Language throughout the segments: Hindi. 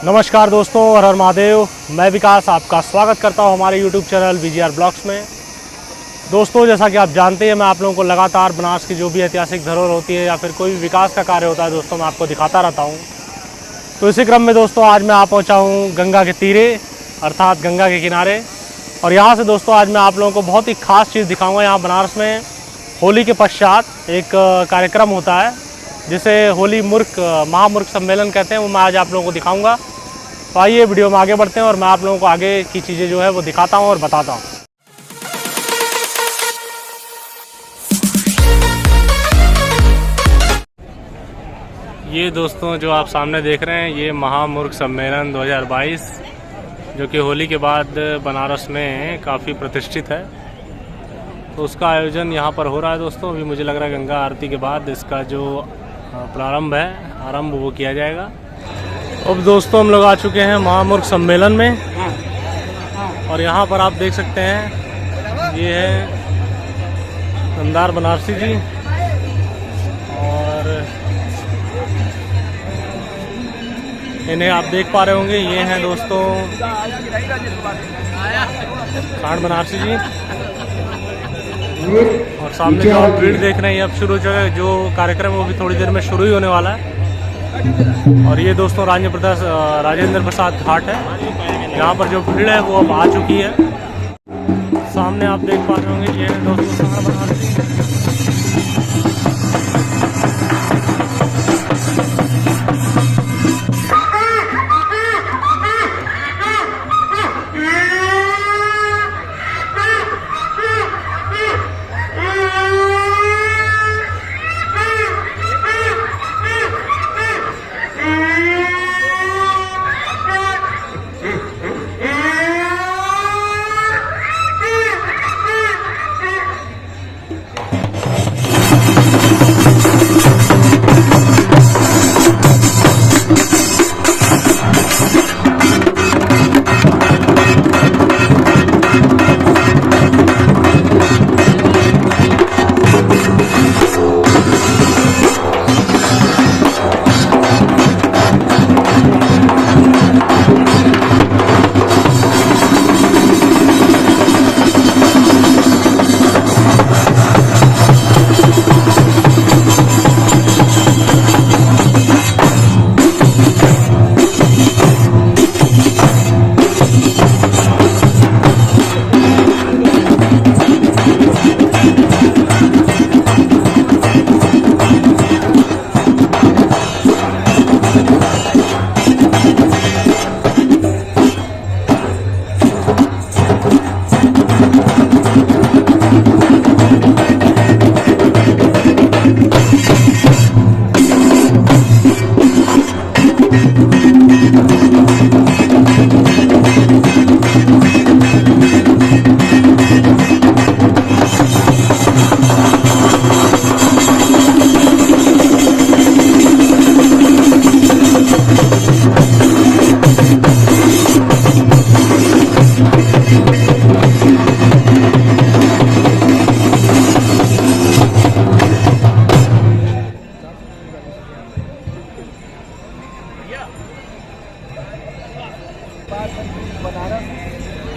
नमस्कार दोस्तों, हर हर महादेव। मैं विकास आपका स्वागत करता हूं हमारे YouTube चैनल VGR ब्लॉग्स में। दोस्तों, जैसा कि आप जानते हैं, मैं आप लोगों को लगातार बनारस की जो भी ऐतिहासिक धरोहर होती है या फिर कोई भी विकास का कार्य होता है दोस्तों, मैं आपको दिखाता रहता हूं। तो इसी क्रम में दोस्तों आज मैं आ पहुँचा हूँ गंगा के तीरे अर्थात गंगा के किनारे। और यहाँ से दोस्तों आज मैं आप लोगों को बहुत ही ख़ास चीज़ दिखाऊँगा। यहाँ बनारस में होली के पश्चात एक कार्यक्रम होता है जिसे होली महामूर्ख सम्मेलन कहते हैं, वो मैं आज आप लोगों को दिखाऊंगा। तो आइए वीडियो में आगे बढ़ते हैं और मैं आप लोगों को आगे की चीज़ें जो है वो दिखाता हूं और बताता हूं। ये दोस्तों जो आप सामने देख रहे हैं, ये महामूर्ख सम्मेलन 2022 जो कि होली के बाद बनारस में काफ़ी प्रतिष्ठित है। तो उसका आयोजन यहाँ पर हो रहा है दोस्तों। अभी मुझे लग रहा है गंगा आरती के बाद इसका जो आरंभ वो किया जाएगा। अब दोस्तों हम लोग आ चुके हैं महामूर्ख सम्मेलन में और यहाँ पर आप देख सकते हैं ये है नंदार बनारसी जी और इन्हें आप देख पा रहे होंगे, ये हैं दोस्तों सांड बनारसी जी। और सामने जो आप भीड़ देख रहे हैं अब शुरू जो कार्यक्रम है वो भी थोड़ी देर में शुरू ही होने वाला है। और ये दोस्तों राजेंद्र प्रसाद घाट है। यहाँ पर जो भीड़ है वो अब आ चुकी है। सामने आप देख पा रहे होंगे ये दोस्तों सांड बनारसी। बनारस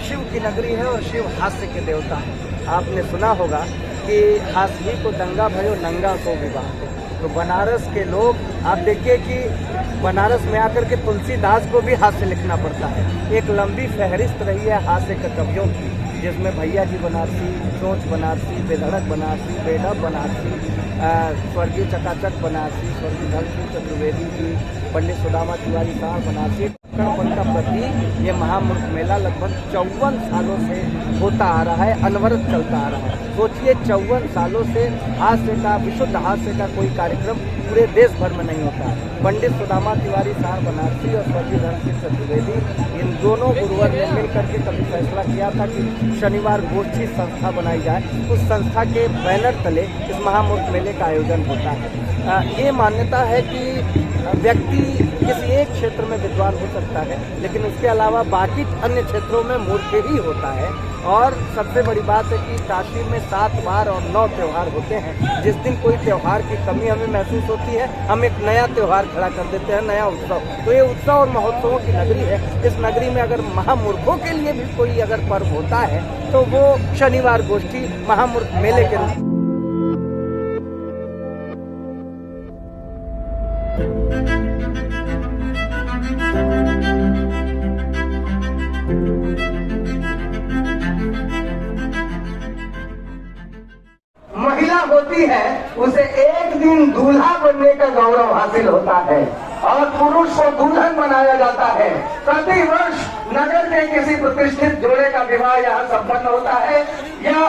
शिव की नगरी है और शिव हास्य के देवता है। आपने सुना होगा कि हास्य को दंगा भयो नंगा को विवाह। तो बनारस के लोग आप देखिए कि बनारस में आकर के तुलसीदास को भी हास्य लिखना पड़ता है। एक लंबी फहरिस्त रही है हास्य के कवियों की, जिसमें भैया जी बनारसी, चोंच बनारसी, बेधड़क बनारसी, बेढब बनारसी, स्वर्गीय चकाचक बनारसी, स्वर्गीय धन सिंह चतुर्वेदी जी, पंडित सुदामा तिवारी साहब बनारसी का प्रति ये महामूर्ख मेला लगभग 54 सालों से होता आ रहा है, अनवरत चलता आ रहा है। सोचिए 54 सालों से हास्य का, विशुद्ध हास्य का कोई कार्यक्रम पूरे देश भर में नहीं होता। पंडित सुदामा तिवारी साहब बनारसी और स्वर्गीय धन सिंह चतुर्वेदी, इन दोनों गुरुवर ने मिल करके कभी फैसला किया था कि शनिवार गोष्ठी संस्था बनाई जाए। उस संस्था के बैनर तले इस महामूर्ख मेले का आयोजन होता है। ये मान्यता है कि व्यक्ति किसी एक क्षेत्र में विद्वान त्यौहार हो सकता है, लेकिन उसके अलावा बाकी अन्य क्षेत्रों में मूर्ख ही होता है। और सबसे बड़ी बात है कि काशी में 7 वार और 9 त्यौहार होते हैं। जिस दिन कोई त्यौहार की कमी हमें महसूस होती है, हम एक नया त्यौहार खड़ा कर देते हैं, नया उत्सव। तो ये उत्सव और महोत्सवों की नगरी है। इस नगरी में अगर महामूर्खों के लिए भी कोई अगर पर्व होता है तो वो शनिवार गोष्ठी महामूर्ख मेले के रूप महिला होती है, उसे एक दिन दूल्हा बनने का गौरव हासिल होता है और पुरुष को दुल्हन बनाया जाता है। प्रति वर्ष नगर के किसी प्रतिष्ठित जोड़े का विवाह यहाँ संपन्न होता है। या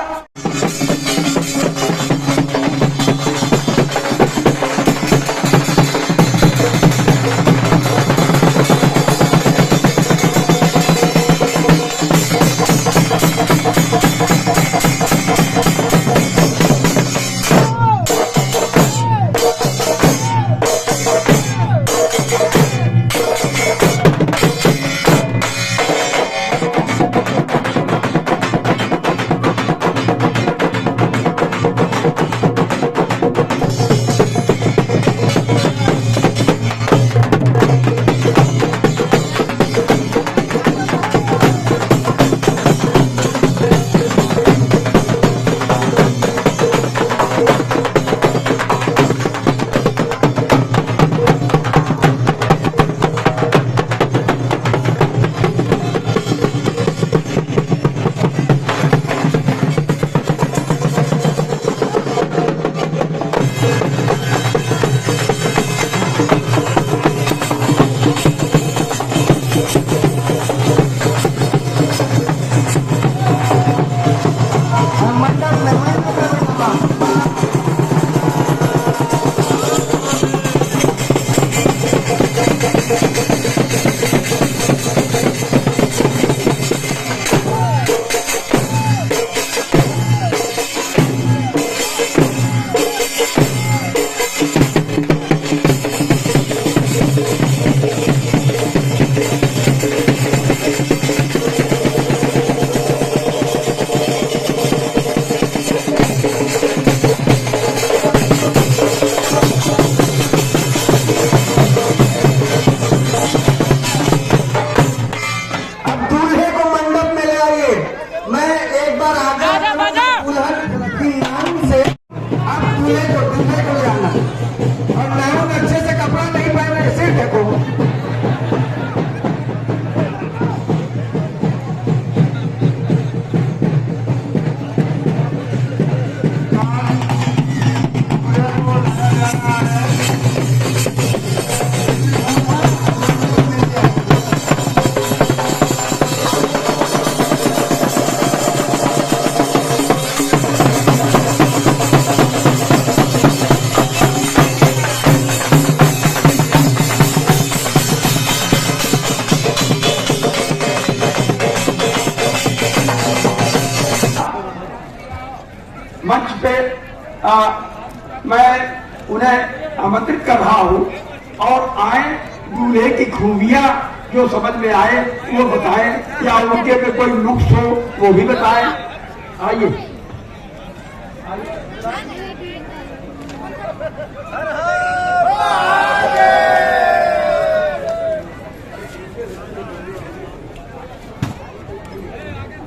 मंच पे मैं उन्हें आमंत्रित कर रहा हूँ और आए दूल्हे की खूबियाँ जो समझ में आए वो बताएं, या उनके में कोई नुक्स हो वो भी बताएं। आइए।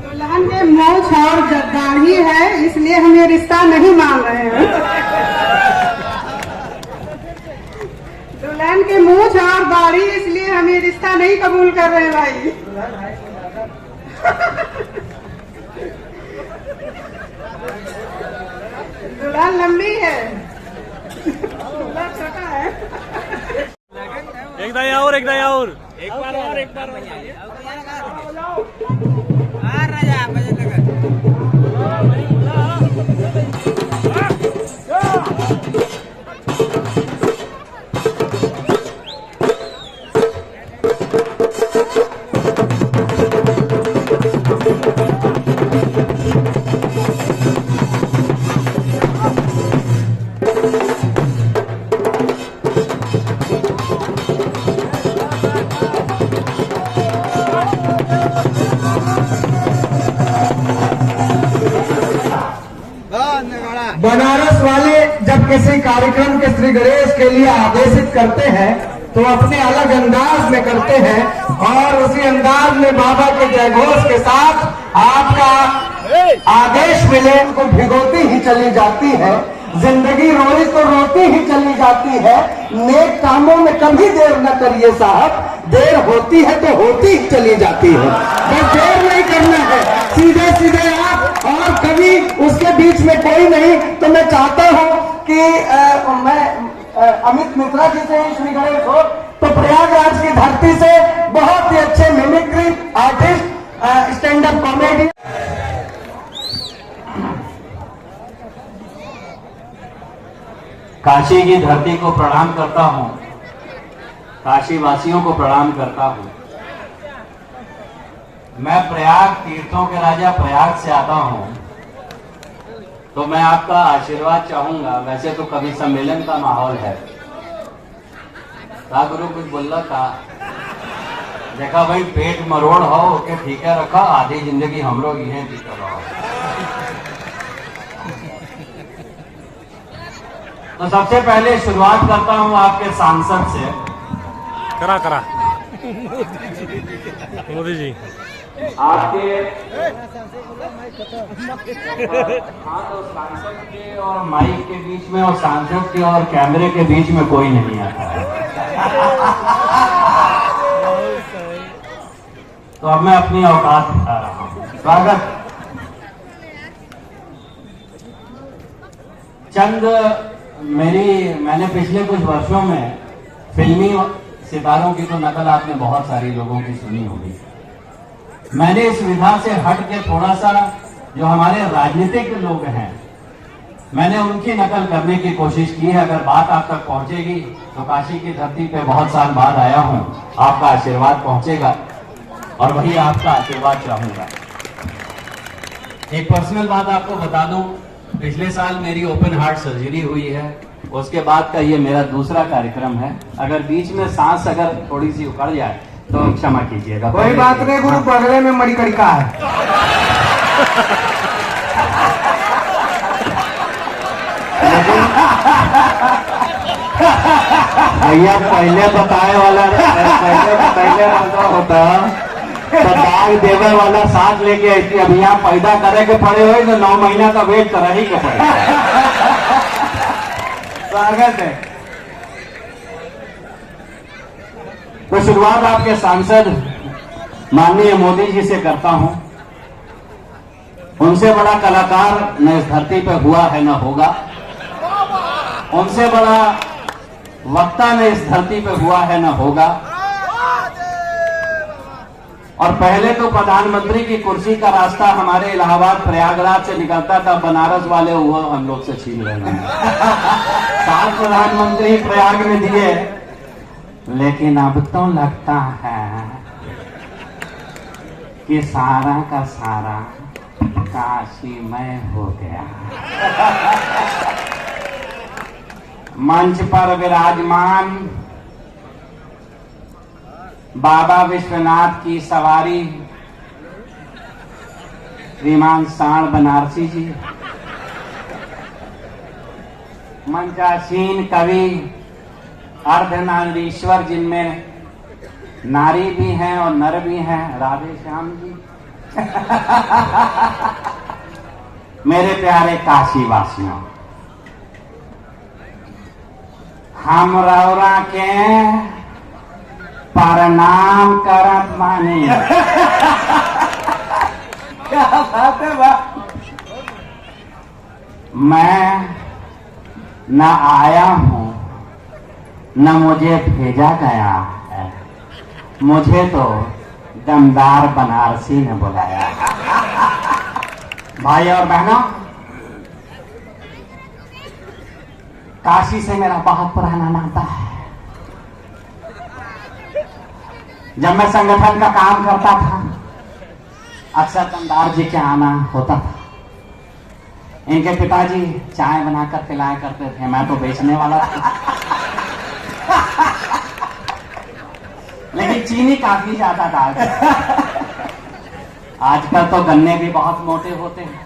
दुल्हन के मोछ और दाढ़ी है, इसलिए हम ये रिश्ता नहीं मांग रहे हैं। दुल्हन के मूछ और दाढ़ी, इसलिए हम ये रिश्ता नहीं कबूल कर रहे हैं भाई। दुल्हन लंबी है, दूल्हा छोटा है। एक दाई और एक बार और किसी कार्यक्रम के श्री गणेश के लिए आदेशित करते हैं तो अपने अलग अंदाज में करते हैं और उसी अंदाज में बाबा के जयघोष के साथ आपका आदेश मिले उनको भिगोती ही चली जाती है। जिंदगी रोई तो रोती ही चली जाती है। नेक कामों में कभी देर न करिए साहब, देर होती है तो होती ही चली जाती है। बस देर नहीं करना है, सीधे सीधे आप, और कभी उसके बीच में कोई नहीं। तो मैं चाहता हूं कि मैं अमित मित्रा जी से श्री गणेश हो तो प्रयागराज की धरती से बहुत ही अच्छे mimicry artist, stand up comedy. Kashi की धरती को प्रणाम करता हूं, काशी वासियों को प्रणाम करता हूं। मैं प्रयाग तीर्थों के राजा प्रयाग से आता हूं, तो मैं आपका आशीर्वाद चाहूंगा। वैसे तो कभी सम्मेलन का माहौल है, गुरु कुछ बोल रहा था, देखा भाई पेट मरोड़ हो ओके ठीक है रखा, आधी जिंदगी हम लोग ये ठीक रहो। तो सबसे पहले शुरुआत करता हूं आपके सांसद से। करा मोदी जी आपके हाँ, तो सांसद के और माइक के बीच में और सांसद के और कैमरे के बीच में कोई नहीं आता है। तो अब मैं अपनी औकात बता रहा हूं। स्वागत। मैंने पिछले कुछ वर्षों में फिल्मी सितारों की तो नकल आपने बहुत सारी लोगों की सुनी होगी। मैंने इस विधा से हट के थोड़ा सा जो हमारे राजनीतिक लोग हैं, मैंने उनकी नकल करने की कोशिश की है। अगर बात आप तक पहुंचेगी तो काशी की धरती पे बहुत साल बाद आया हूं, आपका आशीर्वाद पहुंचेगा और वही आपका आशीर्वाद चाहूंगा। एक पर्सनल बात आपको बता दूं, पिछले साल मेरी ओपन हार्ट सर्जरी हुई है, उसके बाद का ये मेरा दूसरा कार्यक्रम है। अगर बीच में सांस अगर थोड़ी सी उखड़ जाए तो क्षमा कीजिएगा। कोई बात नहीं गुरु, बगले में मणिकर्णिका है। भैया पहले बताए वाला पहले होता तो दाग देवे वाला सांस लेके ऐसी अब यहाँ पैदा करे के पड़े हुए तो 9 महीना का वेट करा ही के पड़े। स्वागत है। तो शुरुआत आपके सांसद माननीय मोदी जी से करता हूं। उनसे बड़ा कलाकार न इस धरती पे हुआ है न होगा, उनसे बड़ा वक्ता न इस धरती पे हुआ है न होगा। और पहले तो प्रधानमंत्री की कुर्सी का रास्ता हमारे इलाहाबाद प्रयागराज से निकलता था, बनारस वाले वो हम लोग से छीन रहे हैं। 7 प्रधानमंत्री प्रयाग में दिए, लेकिन अब तो लगता है कि सारा का सारा काशी में हो गया। मंच पर विराजमान बाबा विश्वनाथ की सवारी श्रीमान साण बनारसी जी, मंचासीन कवि अर्धनारीश्वर जिनमें नारी भी हैं और नर भी हैं, राधे श्याम जी। मेरे प्यारे काशी वासियों, हम रौरा के प्रणाम करत मानी। क्या बात है बा? मैं न आया हूं न मुझे भेजा गया है, मुझे तो दमदार बनारसी ने बुलाया। भाई और बहनों, काशी से मेरा बहुत पुराना नाता है। जब मैं संगठन का काम करता था, अक्सर दमदार जी के आना होता था। इनके पिताजी चाय बनाकर पिलाया करते थे, मैं तो बेचने वाला था। लेकिन चीनी काफी ज्यादा डालते। आजकल तो गन्ने भी बहुत मोटे होते हैं,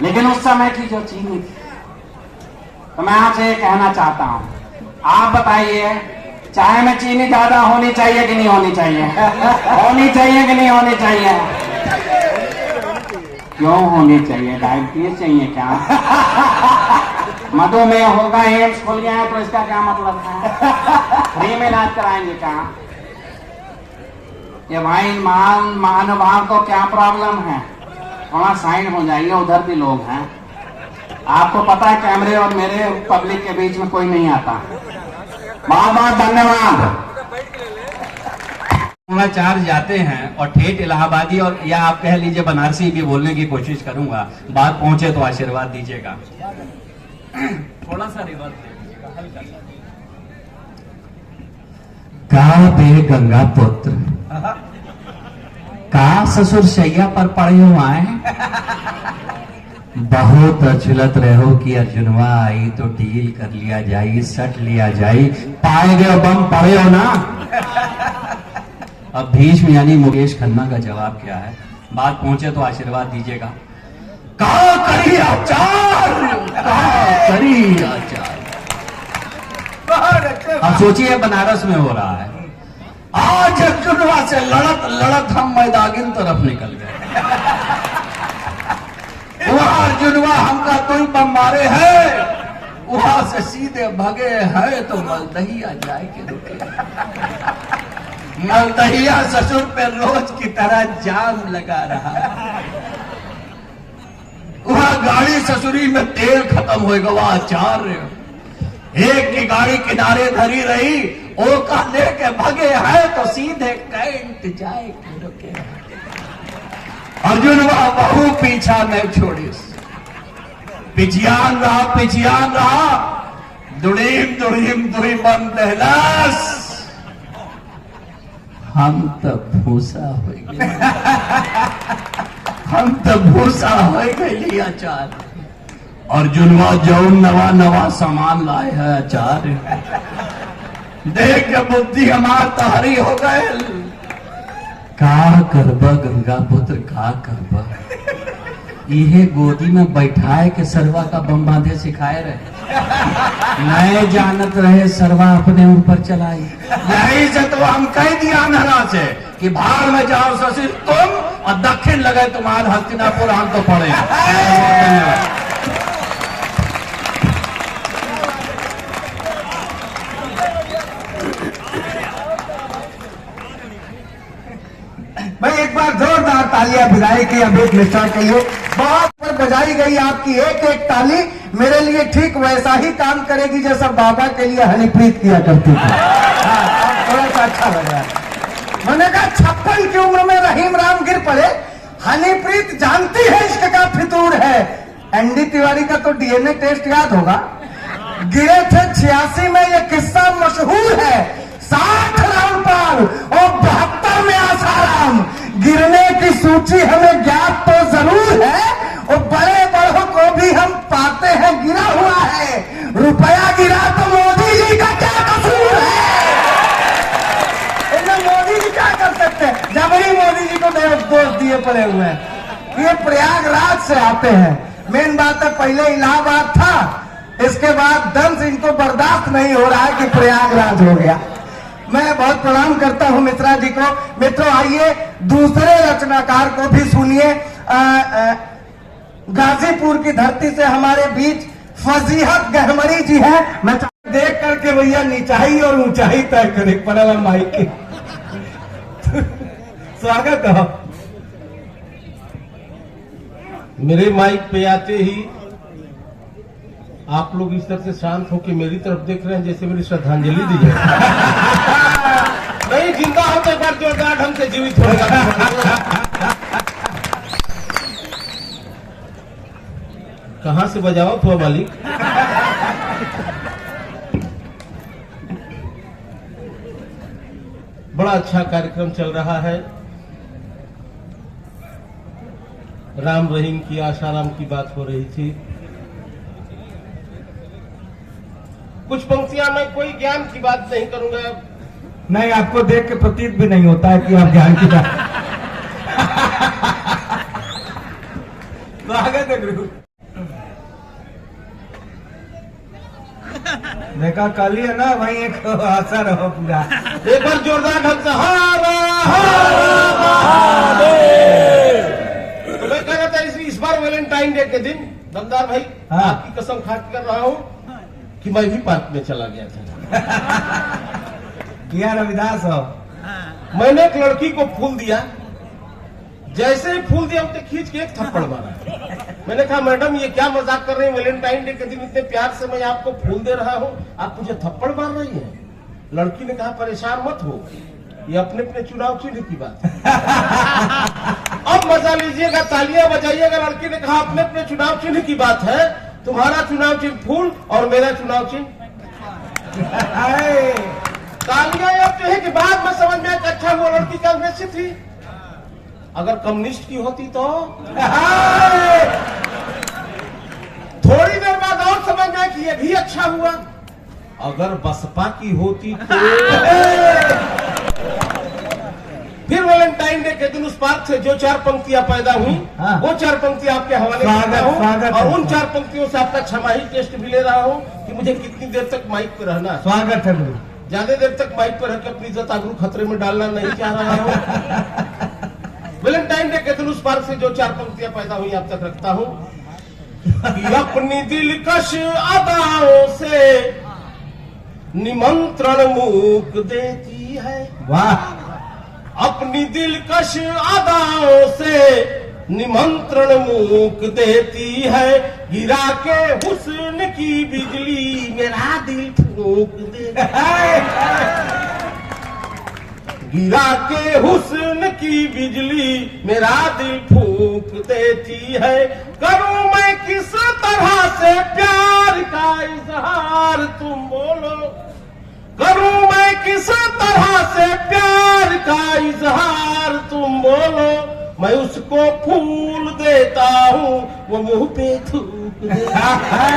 लेकिन उस समय की जो चीनी थी तो मैं आपसे ये कहना चाहता हूँ, आप बताइए चाय में चीनी ज्यादा होनी चाहिए कि नहीं होनी चाहिए? होनी चाहिए कि नहीं होनी चाहिए? क्यों होनी चाहिए? डायबिटीज चाहिए क्या? मधुमेह होगा, एम्स खुल गया है तो इसका क्या मतलब है? फ्री में इलाज कराएंगे क्या? ये भाई महानुभाव को क्या प्रॉब्लम है? थोड़ा साइड हो जाइए, उधर भी लोग हैं। आपको पता है कैमरे और मेरे पब्लिक के बीच में कोई नहीं आता। बहुत बहुत धन्यवाद। चार्ज जाते हैं और ठेठ इलाहाबादी और या आप कह लीजिए बनारसी भी बोलने की कोशिश करूंगा, बात पहुंचे तो आशीर्वाद दीजिएगा। थोड़ा सा रिवर्स दे दीजिएगा, हल्का सा। का बे गंगा पुत्र, का ससुर शैया पर पड़े हो आए, बहुत अचलत रहो कि अर्जुनवा आई तो डील कर लिया जाए, सट लिया जाए, पाए गए बम पड़े हो ना। अब भीष्म यानी मुकेश खन्ना का जवाब क्या है? बात पहुंचे तो आशीर्वाद दीजिएगा। का करी आचार्य, का करी आचार्य। अब सोचिए बनारस में हो रहा है, आज अर्जुनवा से लड़त लड़त हम मैदागिन तरफ निकल गए। वहां अर्जुनवा हमका कोई बम मारे है, वहां से सीधे भगे है तो मलदहिया जाए के रुके। मलदहिया ससुर पे रोज की तरह जाम लगा रहा है। वहां गाड़ी ससुरी में तेल खत्म होएगा, वहां आचार्य एक की गाड़ी किनारे धरी रही, ओ का लेके भगे है तो सीधे कैंट जाए के रुके। अर्जुन वह बहु पीछा नहीं छोड़िस, पिछियान रहा, दुड़ीम दुड़ीम दुई बन दहलास, हम तब भूसा हो गए, हम तब भूसा हो गए आचार्य। अर्जुनवा जौन नवा नवा सामान लाए है आचार्य, देख के बुद्धि हमार तहरी हो गए। का करबा गंगा पुत्र, का करबा? इहे गोदी में बैठाए के सरवा का बम बांधे सिखाए रहे, नए जानत रहे सरवा अपने ऊपर चलाई। यही से तो हम कह दिया नरा से कि भार में जाओ ससुर तुम और दक्षिण लगे तुम्हारे हस्तिनापुर, हम तो पड़े। भाई एक बार जोरदार तालियां बजाई की अमित मिश्रा के लिए। बहुत पर बजाई गई आपकी एक एक ताली मेरे लिए ठीक वैसा ही काम करेगी जैसा बाबा के लिए हनीप्रीत किया करती थी। थोड़ा सा अच्छा लग रहा है। मैंने कहा 56 की उम्र में रहीम राम गिर पड़े, हनीप्रीत जानती है इश्क का फितूर है। एनडी तिवारी का तो डीएनए टेस्ट याद होगा, गिरे थे 86 में, ये किस्सा मशहूर है। 60 रामपाल और 72 में आसाराम, गिरने की सूची हमें ज्ञात तो जरूर है, और बड़े बड़ों को भी हम पाते हैं गिरा हुआ है। रुपया गिरा तो मोदी जी का क्या कसूर है? इन्हें मोदी जी क्या कर सकते हैं? जबरी मोदी जी को दोष दिए पड़े हुए हैं। ये प्रयागराज से आते हैं। मेन बात है पहले इलाहाबाद था, इसके बाद दंश इनको बर्दाश्त नहीं हो रहा है कि प्रयागराज हो गया। मैं बहुत प्रणाम करता हूं मिश्रा जी को। मित्रों आइए दूसरे रचनाकार को भी सुनिए। गाजीपुर की धरती से हमारे बीच फजीहत गहमरी जी हैं। मैं देख करके भैया नीचाई और ऊंचाई तय करे पड़ेगा माइक की। स्वागत है। मेरे माइक पे आते ही आप लोग इस तरह से शांत होकर मेरी तरफ देख रहे हैं जैसे मेरी श्रद्धांजलि दी जाए। नहीं, जिंदा होते पर जोरदार ढंग से जीवित होगा। कहां से बजाओ तो मालिक? बड़ा अच्छा कार्यक्रम चल रहा है। राम रहीम की, आशाराम की बात हो रही थी। कुछ पंक्तियां मैं कोई ज्ञान की बात नहीं करूंगा। नहीं, आपको देख के प्रतीत भी नहीं होता है कि आप ज्ञान की बात। स्वागत है गुरु। देखा कल ही है ना वही एक असर हो पूरा। एक बार जोरदार ढंग से हर तो मैं कह रहा था इस बार वैलेंटाइन डे के दिन दमदार भाई हाँ। आपकी कसम खा के कर रहा हूँ कि मैं भी पार्क में चला गया था। किया रविदास हो। मैंने एक लड़की को फूल दिया, जैसे ही फूल दिया उसने खींच के एक थप्पड़ मारा। मैंने कहा मैडम ये क्या मजाक कर रहे हैं, वैलेंटाइन डे के दिन इतने प्यार से मैं आपको फूल दे रहा हूँ, आप मुझे थप्पड़ मार रही हैं। लड़की ने कहा परेशान मत हो, ये अपने अपने चुनाव चिन्ह की बात है। अब मजा लीजिएगा, तालियां बजाइएगा। लड़की ने कहा अपने अपने चुनाव चिन्ह की बात है, तुम्हारा चुनाव चिन्ह फूल और मेरा चुनाव चिन्ह तालियां। अब जो है कि बाद में समझ में आया कि अच्छा वो लड़की कांग्रेस से थी, अगर कम्युनिस्ट की होती तो थोड़ी देर बाद और समझ में आया कि ये भी अच्छा हुआ, अगर बसपा की होती तो फिर वैलेंटाइन डे के दिन उस पार्क से जो 4 पंक्तियां पैदा हुई हाँ। वो 4 पंक्तियां आपके हवाले स्वागत, करता हूं स्वागत और है। उन 4 पंक्तियों से आपका छमाही टेस्ट भी ले रहा हूं कि मुझे कितनी देर तक माइक पे रहना है। स्वागत है गुरु। ज्यादा देर तक माइक पर रहकर अपनी इज्जत आबरू खतरे में डालना नहीं चाह रहा हूं। वैलेंटाइन डे के दिन उस पार्क से जो 4 पंक्तियां पैदा हुई आप तक रखता हूं कि अपनी दिलकश अदाओं से निमंत्रण मूक देती है, वाह। अपनी दिलकश अदाओं से निमंत्रण मूक देती है, गिरा के हुस्न की बिजली मेरा दिल फूंक देती है, गिरा के हुस्न की बिजली मेरा दिल फूंक देती है। करूं मैं किस तरह से प्यार का इजहार तुम बोलो, करूं मैं किस तरह से प्यार का इजहार तुम बोलो, मैं उसको फूल देता हूँ वो मुंह पे थूक देता है।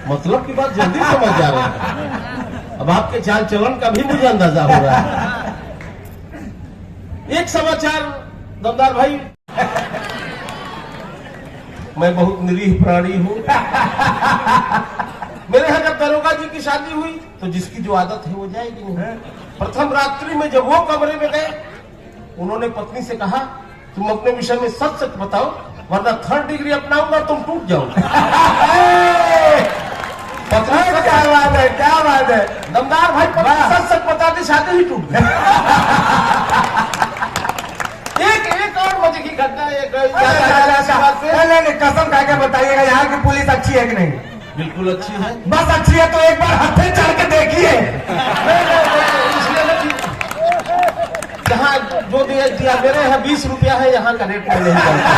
मतलब की बात जल्दी समझ जा रही है, अब आपके चाल चलन का भी मुझे अंदाजा हो रहा है। एक समाचार दमदार भाई, मैं बहुत निरीह प्राणी हूँ। मेरे यहाँ जब दरोगा जी की शादी हुई तो जिसकी जो आदत है वो जाएगी नहीं। प्रथम रात्रि में जब वो कमरे में गए, उन्होंने पत्नी से कहा तुम अपने विषय में सच सच बताओ वरना 3rd डिग्री अपनाऊंगा तुम टूट जाओगे। पत्नी से क्या बात है, क्या बात है दमदार भाई, पत्नी सच सच बताते शादी ही टूट गई। एक और मजे की घटना है। नहीं, कसम खा के बताइएगा यहाँ की पुलिस अच्छी है कि नहीं? बिल्कुल अच्छी है, बस अच्छी है तो एक बार हथे चढ़ के देखिए। यहाँ जो दिया मेरे यहाँ 20 रुपया है, यहाँ का रेट में नहीं चलता।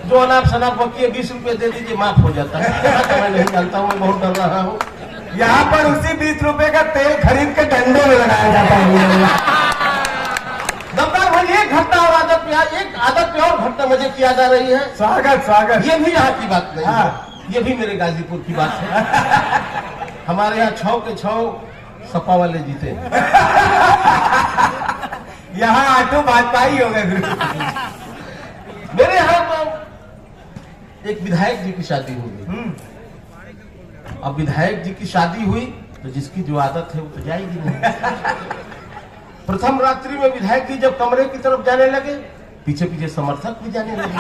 जो अनाप शनाप बाकी है 20 रुपये दे दीजिए माफ हो जाता है। तो मैं नहीं जानता हूँ, मैं बहुत डर रहा हूँ। यहाँ पर उसी 20 रुपए का तेल खरीद के डंडे में लगाया जाता है। दमदार भाई एक घटना और आदत पे, एक आदत पे और घटना मुझे की याद आ रही है। स्वागत स्वागत। ये भी यहाँ की बात नहीं है, हाँ। ये भी मेरे गाजीपुर की बात है। हमारे यहाँ 6 के 6 सपा वाले जीते। यहाँ आटो भाजपा ही हो गए। मेरे यहाँ एक विधायक जी की शादी हुई। अब विधायक जी की शादी हुई तो जिसकी जो आदत है वो तो जाएगी नहीं। प्रथम रात्रि में विधायक जी जब कमरे की तरफ जाने लगे, पीछे पीछे समर्थक भी जाने लगे।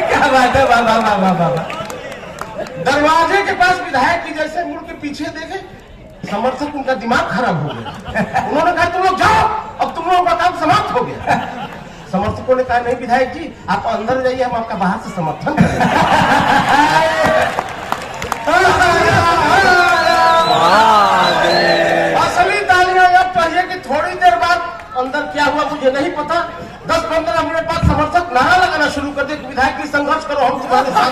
क्या बात है, बाबा बाबा बाबा। दरवाजे के पास विधायक जी जैसे मुड़ के पीछे देखे, समर्थक उनका दिमाग खराब हो गया। उन्होंने कहा तुम लोग जाओ, अब तुम लोगों का काम समाप्त हो गया। समर्थकों ने कहा नहीं विधायक जी आप अंदर जाइए, हम आपका बाहर से समर्थन करेंगे। असली तालियां अब चाहिए कि थोड़ी देर बाद अंदर क्या हुआ मुझे नहीं पता, 10-15 मिनट बाद समर्थक नारा लगाना शुरू कर दिया, विधायक जी संघर्ष करो हम तुम्हारे साथ।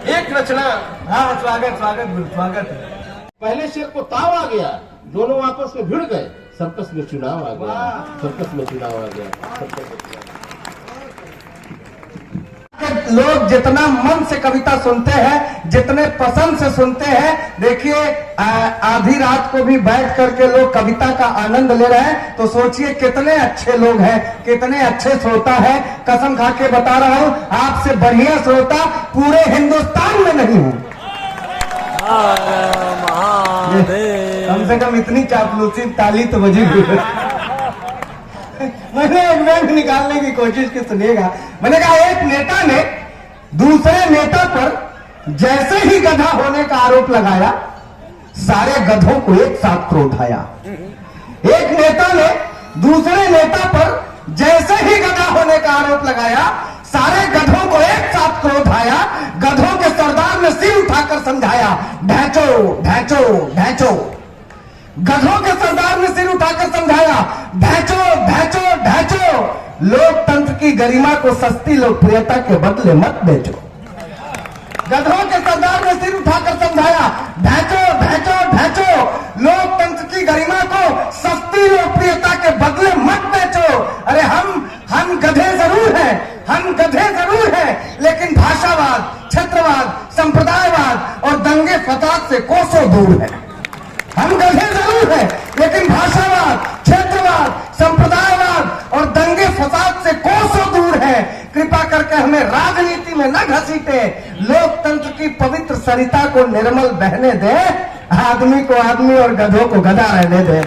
एक रचना। हाँ स्वागत स्वागत गुरु स्वागत। पहले शेर को ताव आ गया, दोनों आपस में भिड़ गए, सर्कस में चुनाव आ गया, सर्कस में चुनाव आ गया, सर्कस में चुनाव। लोग जितना मन से कविता सुनते हैं, जितने पसंद से सुनते हैं, देखिए आधी रात को भी बैठ करके लोग कविता का आनंद ले रहे हैं, तो सोचिए कितने अच्छे लोग हैं, कितने अच्छे श्रोता हैं। कसम खा के बता रहा हूं, आपसे बढ़िया श्रोता पूरे हिंदुस्तान में नहीं हूं। कम से कम इतनी चापलूसी ताली तो बजी हुई। मैंने एक बैंक निकालने की कोशिश की, सुनिएगा। मैंने कहा एक नेता ने दूसरे नेता पर जैसे ही गधा होने का आरोप लगाया, सारे गधों को एक साथ क्रोध आया। एक नेता ने दूसरे नेता पर जैसे ही गधा होने का आरोप लगाया, सारे गधों को एक साथ क्रोध आया। गधों के सरदार ने सिर उठाकर समझाया, ढैंचो ढैंचो ढैंचो। गधों के सरदार ने सिर उठाकर समझाया, ढैंचो ढैंचो ढैंचो। लोकतंत्र की गरिमा को सस्ती लोकप्रियता के बदले मत बेचो। गधों के सरदार ने सिर उठाकर समझाया, ढैंचो ढैंचो ढैंचो। लोकतंत्र की गरिमा को सस्ती लोकप्रियता के बदले मत बेचो। अरे हम गधे जरूर हैं, हम गधे जरूर हैं, लेकिन भाषावाद, क्षेत्रवाद, संप्रदायवाद और दंगे फसाद से कोसों दूर है। हम गधे जरूर हैं, लेकिन भाषावाद, क्षेत्रवाद, संप्रदायवाद और दंगे फसाद से कोसों दूर है। कृपा करके हमें राजनीति में न घसीटे। लोकतंत्र की पवित्र सरिता को निर्मल बहने दे। आदमी को आदमी और गधों को गधा रहने दे।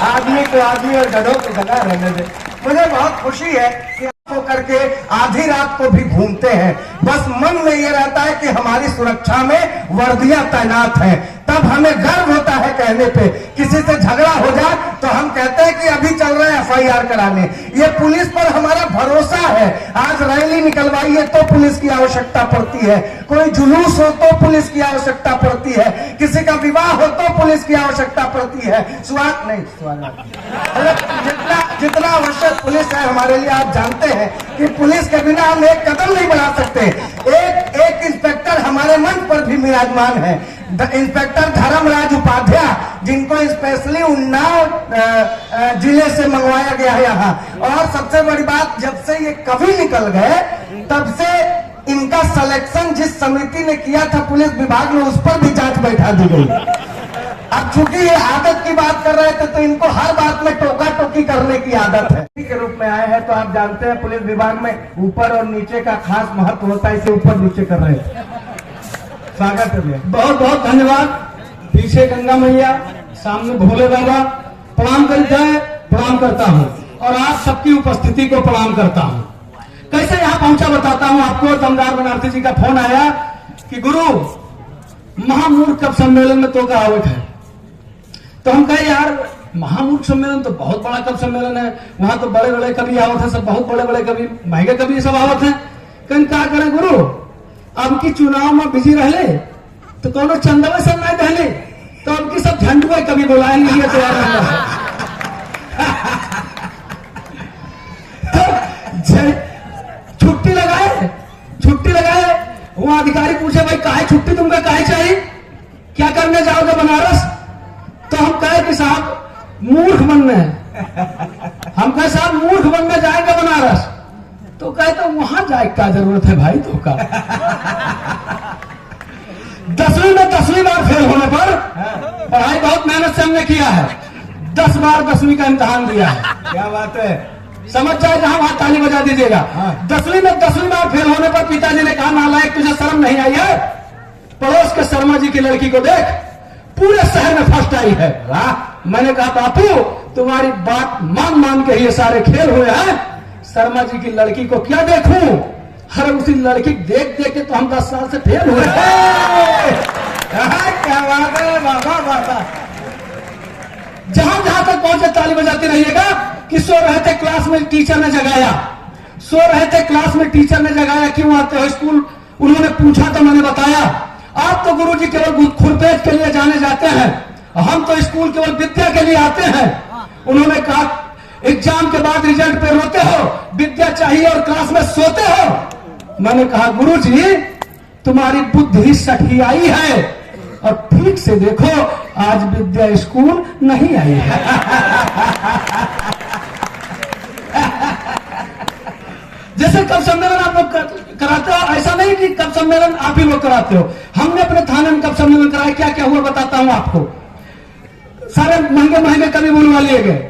आदमी को आदमी और गधों को गधा रहने दे। मुझे बहुत खुशी है कि आप करके आधी रात को भी घूमते हैं। बस मन में ये रहता है कि हमारी सुरक्षा में वर्दियां तैनात हैं। तब हमें गर्व होता है कहने पे। किसी से झगड़ा हो जाए तो हम कहते हैं कि अभी चल रहे हैं FIR कराने। ये पुलिस पर हमारा भरोसा है। आज रैली निकलवाइए तो पुलिस की आवश्यकता पड़ती है, कोई जुलूस हो तो पुलिस की आवश्यकता पड़ती है, किसी का विवाह हो तो पुलिस की आवश्यकता पड़ती है। स्वागत नहीं, जितना आवश्यक पुलिस है हमारे लिए, आप जानते हैं कि पुलिस के बिना हम एक कदम नहीं बढ़ा सकते। एक इंस्पेक्टर हमारे मंच पर भी विराजमान है, इंस्पेक्टर धर्मराज उपाध्याय, जिनको स्पेशली उन्नाव जिले से मंगवाया गया है यहाँ। और सबसे बड़ी बात, जब से ये कवि निकल गए तब से इनका सिलेक्शन जिस समिति ने किया था पुलिस विभाग में, उस पर भी जांच बैठा दी गई। अब चूंकि ये आदत की बात कर रहे थे तो इनको हर बात में टोका टोकी करने की आदत है। के रूप में आए हैं तो आप जानते हैं पुलिस विभाग में ऊपर और नीचे का खास महत्व होता है, इसे ऊपर नीचे कर रहे हैं। स्वागत है, बहुत बहुत धन्यवाद। पीछे गंगा मैया, सामने भोले बाबा, प्रणाम प्रणाम करता हूँ और आप सबकी उपस्थिति को प्रणाम करता हूँ। कैसे यहाँ पहुंचा बताता हूँ आपको। दमदार बनारसी जी का फोन आया कि गुरु महामूर्ख कब सम्मेलन में तो कहावत है। तो हम कहे यार महामूर्ख सम्मेलन तो बहुत बड़ा कब सम्मेलन है, वहां तो बड़े बड़े कवि आवत है, सब बहुत बड़े बड़े कवि, महंगे कवि सब आवत है। कहीं क्या करें गुरु, अब की चुनाव में बिजी रहले तो कोनो चंदवा से नहीं रहले, तो अब की सब झंडुआ कभी बुलाएंगे ये तैयार रहना है। तो छुट्टी लगाए, वहां अधिकारी पूछे भाई काहे छुट्टी तुमको काहे चाहिए, क्या करने जाओगे बनारस। तो हम कहे कि साहब मूर्ख बनने हैं। हम कहे साहब मूर्ख बनने जाएंगे बनारस। तो कहे तो वहां जाए क्या जरूरत है भाई, तो का 10वीं में 10वीं बार फेल होने पर, पढ़ाई बहुत मेहनत से हमने किया है, 10 बार 10वीं का इम्तिहान दिया है। क्या बात है, समझ जाए जहां वहां ताली बजा दीजिएगा। 10वीं में 10वीं बार फेल होने पर पिताजी ने कहा नालायक तुझे शर्म नहीं आई है, पड़ोस के शर्मा जी की लड़की को देख, पूरे शहर में फर्स्ट आई है। मैंने कहा बापू तुम्हारी बात मान मान के ये सारे खेल हुए हैं, शर्मा जी की लड़की को क्या देखूं, हर उसी लड़की देख देख के तो हम 10 साल से फेल हुए। क्या बात है, बाबा बाबा। जहां जहां तक पहुंचे ताली बजाते रहिएगा। कि सो रहे थे क्लास में, टीचर ने जगाया, सो रहे थे क्लास में, टीचर ने जगाया, क्यों आते हो स्कूल। उन्होंने पूछा तो मैंने बताया आप तो गुरुजी केवल खुरपेट के लिए जाने जाते हैं, हम तो स्कूल केवल विद्या के लिए आते हैं। उन्होंने कहा एग्जाम के बाद रिजल्ट पे रोते हो, विद्या चाहिए और क्लास में सोते हो। मैंने कहा गुरुजी तुम्हारी बुद्धि सठियाई है और ठीक से देखो आज विद्या स्कूल नहीं आई है। जैसे कल सम्मेलन आप लोग कराते हो। ऐसा नहीं कि कप सम्मेलन आप ही लोग कराते हो, हमने अपने थाने में कप सम्मेलन कराया। क्या क्या हुआ बताता हूं आपको। सारे महंगे महंगे कवि बुलवा लिए गए,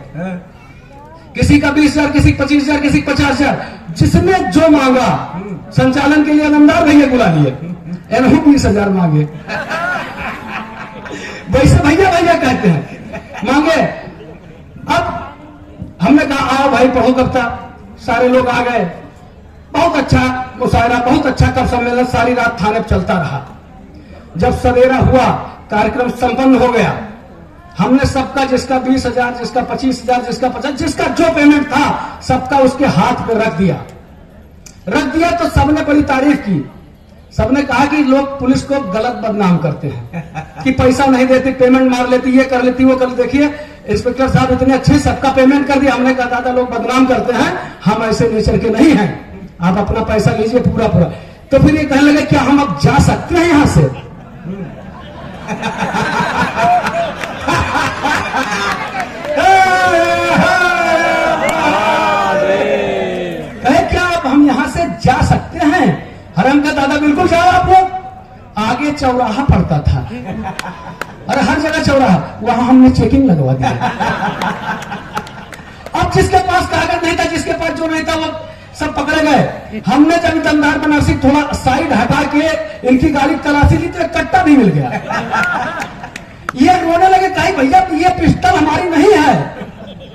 किसी का 20,000, किसी 25,000, किसी 50,000, जिसने जो मांगा। संचालन के लिए नमदार भैया बुला लिए, एनहू 20,000 मांगे। वैसे भैया भैया कहते हैं, मांगे। अब हमने कहा आओ भाई पढ़ो कविता। सारे लोग आ गए, बहुत अच्छा मुशायरा, बहुत अच्छा कवि सम्मेलन सारी रात थाने पर चलता रहा। जब सवेरा हुआ, कार्यक्रम संपन्न हो गया, हमने सबका, जिसका 20,000, जिसका 25,000, जिसका 50, जिसका जो पेमेंट था सबका उसके हाथ पे रख दिया तो सबने बड़ी तारीफ की। सबने कहा कि लोग पुलिस को गलत बदनाम करते हैं कि पैसा नहीं देती, पेमेंट मार लेती, ये कर लेती, वो कर लेती। देखिए इंस्पेक्टर साहब इतने अच्छे, सबका पेमेंट कर दिया। हमने कहा दादा लोग बदनाम करते हैं, हम ऐसे नेचर के नहीं हैं, आप अपना पैसा लीजिए पूरा। तो फिर ये कहने लगे क्या हम अब जा सकते हैं यहां से? कहे क्या अब हम यहां से जा सकते हैं? हरम का दादा बिल्कुल जाओ आप लोग। आगे चौराहा पड़ता था, अरे हर जगह चौराहा, वहां हमने चेकिंग लगवा दी। अब जिसके पास कागज नहीं था, जिसके पास जो नहीं था, वो सब पकड़े गए। हमने जब दमदार बनारसी थोड़ा साइड हटा के इनकी गाड़ी तलाशी ली तो एक कट्टा भी मिल गया। ये रोने लगे, कहीं भैया ये पिस्टल हमारी नहीं है,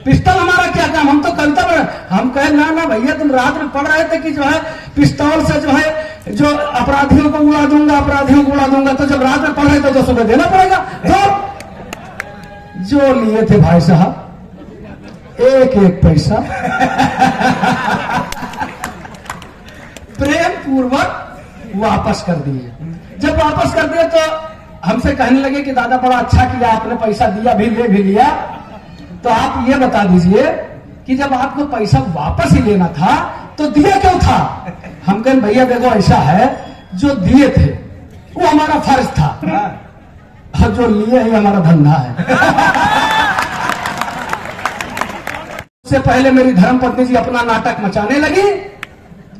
पिस्टल हमारा क्या काम, हम तो कविता पढ़। हम कहे ना ना भैया तुम रात में पढ़ रहे थे कि जो है पिस्तौल से जो है जो अपराधियों को उड़ा दूंगा, अपराधियों को उड़ा दूंगा। तो जब रात में पढ़ रहे थे तो सुबह देना पड़ेगा। तो जो लिए थे भाई साहब एक एक पैसा प्रेम पूर्वक वापस कर दिए। जब वापस कर दिए तो हमसे कहने लगे कि दादा बड़ा अच्छा किया आपने, पैसा दिया भी, ले भी लिया। तो आप ये बता दीजिए कि जब आपको पैसा वापस ही लेना था तो दिया क्यों था? हम कहें भैया देखो ऐसा है, जो दिए थे वो हमारा फर्ज था और जो लिए ही हमारा धंधा है। उससे पहले मेरी धर्मपत्नी जी अपना नाटक मचाने लगी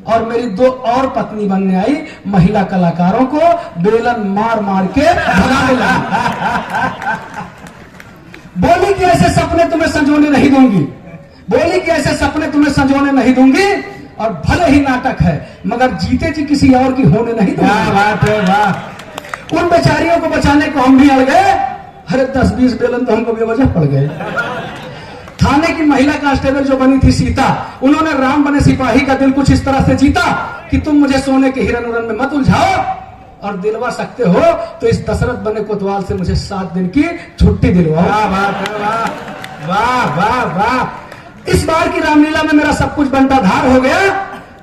और मेरी 2 और पत्नी बनने आई। महिला कलाकारों को बेलन मार मार के भगाने लगी। बोली कि ऐसे सपने तुम्हें संजोने नहीं दूंगी, बोली कि ऐसे सपने तुम्हें संजोने नहीं दूंगी, और भले ही नाटक है मगर जीते जी किसी और की होने नहीं दूंगी। क्या बात है, वाह। उन बेचारियों को बचाने को हम भी अड़ गए। अरे 10-20 बेलन तो हमको बेवजह पड़ गए। थाने की महिला कांस्टेबल जो बनी थी सीता, उन्होंने राम बने सिपाही का दिल कुछ इस तरह से जीता कि तुम मुझे सोने के हिरन उरन में मत उलझाओ, और दिलवा सकते हो तो इस दशरथ बने कोतवाल से मुझे 7 दिन की छुट्टी दिलवाओ। वाह वाह वाह। इस बार की रामलीला में मेरा सब कुछ बंटाधार हो गया,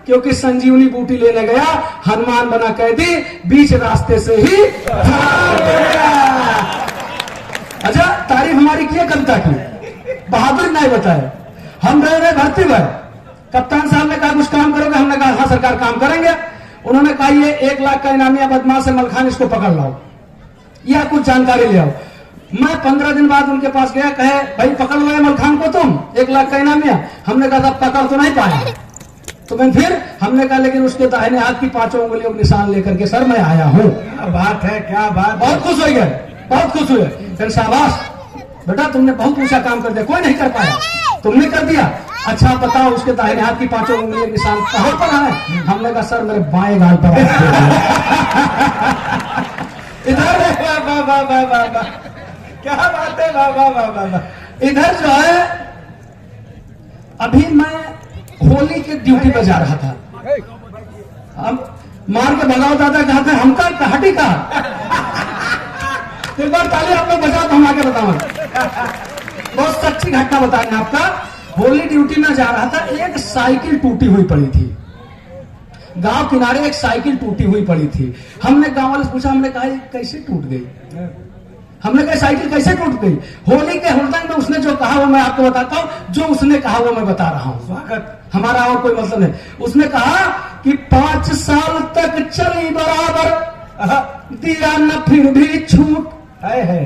क्योंकि संजीवनी बूटी लेने गया, हनुमान बना कैदी बीच रास्ते से ही फरार हो गया। अच्छा, तारीफ हमारी की है कविता की, बहादुर नहीं बताए। हम रहे भर्ती भर, कप्तान साहब ने कहा कुछ काम करोगे? हमने कहा हाँ सरकार काम करेंगे। उन्होंने कहा ये 1 लाख का इनामिया बदमाश है मलखान, इसको पकड़ लाओ या कुछ जानकारी ले आओ। मैं 15 दिन बाद उनके पास गया, कहे भाई पकड़ लो मलखान को तुम, 1 लाख का इनामिया। हमने कहा तब पकड़ तो नहीं पाए। तो मैं फिर हमने कहा लेकिन उसके दाहिने हाथ की 5 उंगलियों का निशान लेकर के सर मैं आया हूँ। क्या बात है, क्या बात। बहुत खुश हो गए, बहुत खुश हुए। फिर शाबाश बेटा तुमने बहुत ऊंचा काम कर दिया, कोई नहीं कर पाया, तुमने कर दिया। अच्छा बताओ उसके दाहिने हाथ की 5 उंगलियों निशान कहां पर है? हमने कहा सर मेरे बाएं गाल पर। इधर वाह वाह वाह वाह वाह, क्या बात है, वाह वाह वाह वाह। इधर जो है अभी मैं होली के ड्यूटी पे जा रहा था, हम मार के भगाओ दादा कहा था, हम का हटी का। एक बार ताली आप लोग बजाओ तो हम आगे बताओ। बहुत सच्ची घटना बताएंगे आपका। होली ड्यूटी में जा रहा था, एक साइकिल टूटी हुई पड़ी थी गांव किनारे, एक साइकिल टूटी हुई पड़ी थी। हमने गांव वाले से पूछा, हमने कहा कैसे टूट गई? हमने कहा साइकिल कैसे टूट गई? होली के हुड़दंग में उसने जो कहा वो मैं आपको बताता हूं, जो उसने कहा वो मैं बता रहा हूं। स्वागत, हमारा और कोई मतलब नहीं। उसने कहा कि 5 साल तक चली बराबर, दिया न फिर भी छूट।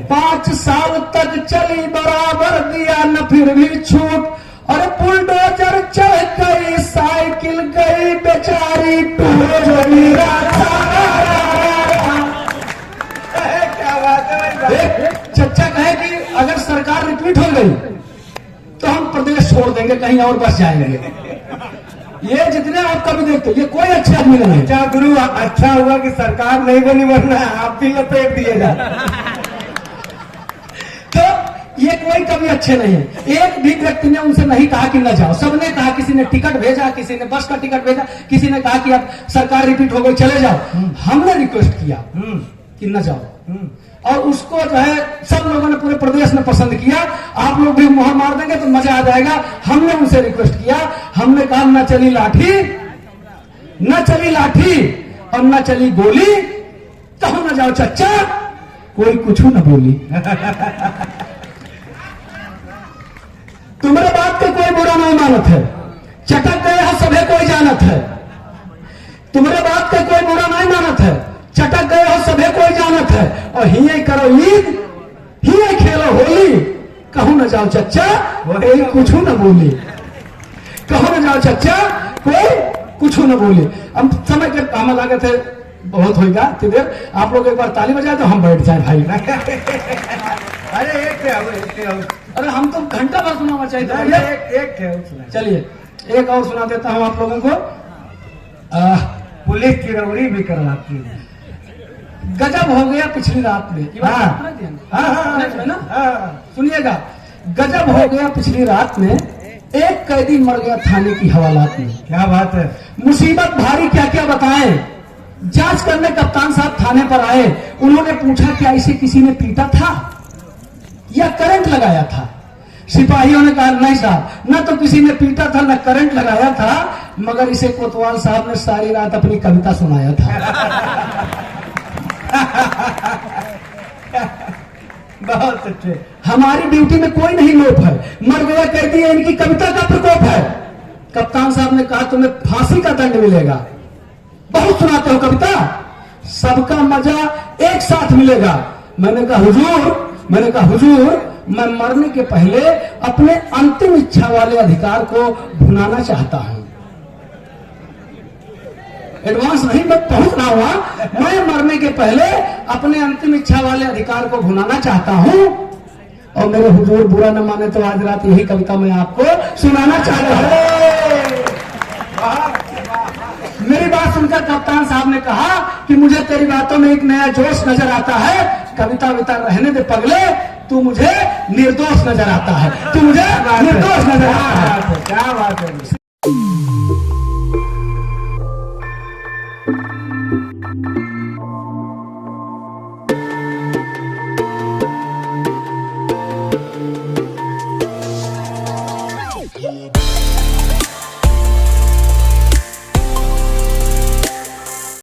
5 साल तक चली बराबर, दिया न फिर भी छूट, अरे बुलडोजर चढ़ गई, साइकिल गई बेचारी, टूट गई क्या बात है। चच्चा कहे कि अगर सरकार रिपीट हो गई तो हम प्रदेश छोड़ देंगे, कहीं और बस जाएंगे। ये जितने आप कभी देखते ये कोई अच्छे आदमी नहीं है। अच्छा गुरु, अच्छा हुआ कि सरकार नहीं बनी, वरना आप भी लपेट दिएगा। तो ये कोई कभी अच्छे नहीं है। एक भी व्यक्ति ने उनसे नहीं कहा कि न जाओ, सबने कहा, किसी ने टिकट भेजा, किसी ने बस का टिकट भेजा, किसी ने कहा कि अब सरकार रिपीट हो गई चले जाओ। हमने रिक्वेस्ट किया कि न जाओ, और उसको जो है सब लोगों ने पूरे प्रदेश में पसंद किया। आप लोग भी मुहर मार देंगे तो मजा आ जाएगा। हमने उनसे रिक्वेस्ट किया, हमने कहा न चली लाठी, न चली लाठी और न चली गोली, कहो न जाओ चच्चा, कोई कुछ न बोली। तुम्हारे बात का कोई बुरा नहीं मानत है, चटक गए हो सभे कोई जानत है। तुम्हारे बात का कोई बुरा नहीं मानत है, चटक गए हो सभे कोई जानत है। और हिये करो ईद, हिये खेलो होली, कहूं न जाओ चच्चा, कोई कुछ न बोली। कहूं न जाओ चच्चा, कोई कुछ न बोली। हम समय के हम लगे थे बहुत होगा देर, आप लोग एक बार ताली बजाए तो हम बैठ जाए भाई। अरे एक अरे हम तो घंटा भर सुनाना चाहिए था। एक चलिए एक और सुना देता हूं आप लोगों को। पुलिस की रौड़ी भी करवाती है। गजब हो गया पिछली रात में, ये बात हाँ। सुना दिया ना? हाँ, ना? हाँ। सुनिएगा, गजब हो गया पिछली रात में, एक कैदी मर गया थाने की हवालात में। क्या बात है। मुसीबत भारी क्या क्या बताएं। जांच करने कप्तान साहब थाने पर आए, उन्होंने पूछा क्या इसे किसी ने पीटा था या करंट लगाया था? सिपाहियों ने कहा नहीं साहब, न तो किसी ने पीटा था न करंट लगाया था, मगर इसे कोतवाल साहब ने सारी रात अपनी कविता सुनाया था। बहुत अच्छे। हमारी ड्यूटी में कोई नहीं लोप है, मर गया कैदी है, इनकी कविता का प्रकोप है। कप्तान साहब ने कहा तुम्हें फांसी का दंड मिलेगा। बहुत सुनाते हो कविता, सबका मजा एक साथ मिलेगा। मैंने कहा हुजूर, मैं मरने के पहले अपने अंतिम इच्छा वाले अधिकार को भुनाना चाहता हूं। एडवांस नहीं, मैं पहुंच रहा हुआ। मैं मरने के पहले अपने अंतिम इच्छा वाले अधिकार को भुनाना चाहता हूं, और मेरे हुजूर बुरा न माने तो आज रात यही कविता मैं आपको सुनाना चाहता हूं। मेरी बात सुनकर कप्तान साहब ने कहा कि मुझे तेरी बातों में एक नया जोश नजर आता है। कविता विता रहने दे पगले, तू मुझे निर्दोष नजर आता है, तू मुझे निर्दोष नजर आता है। क्या बात है। Yeah.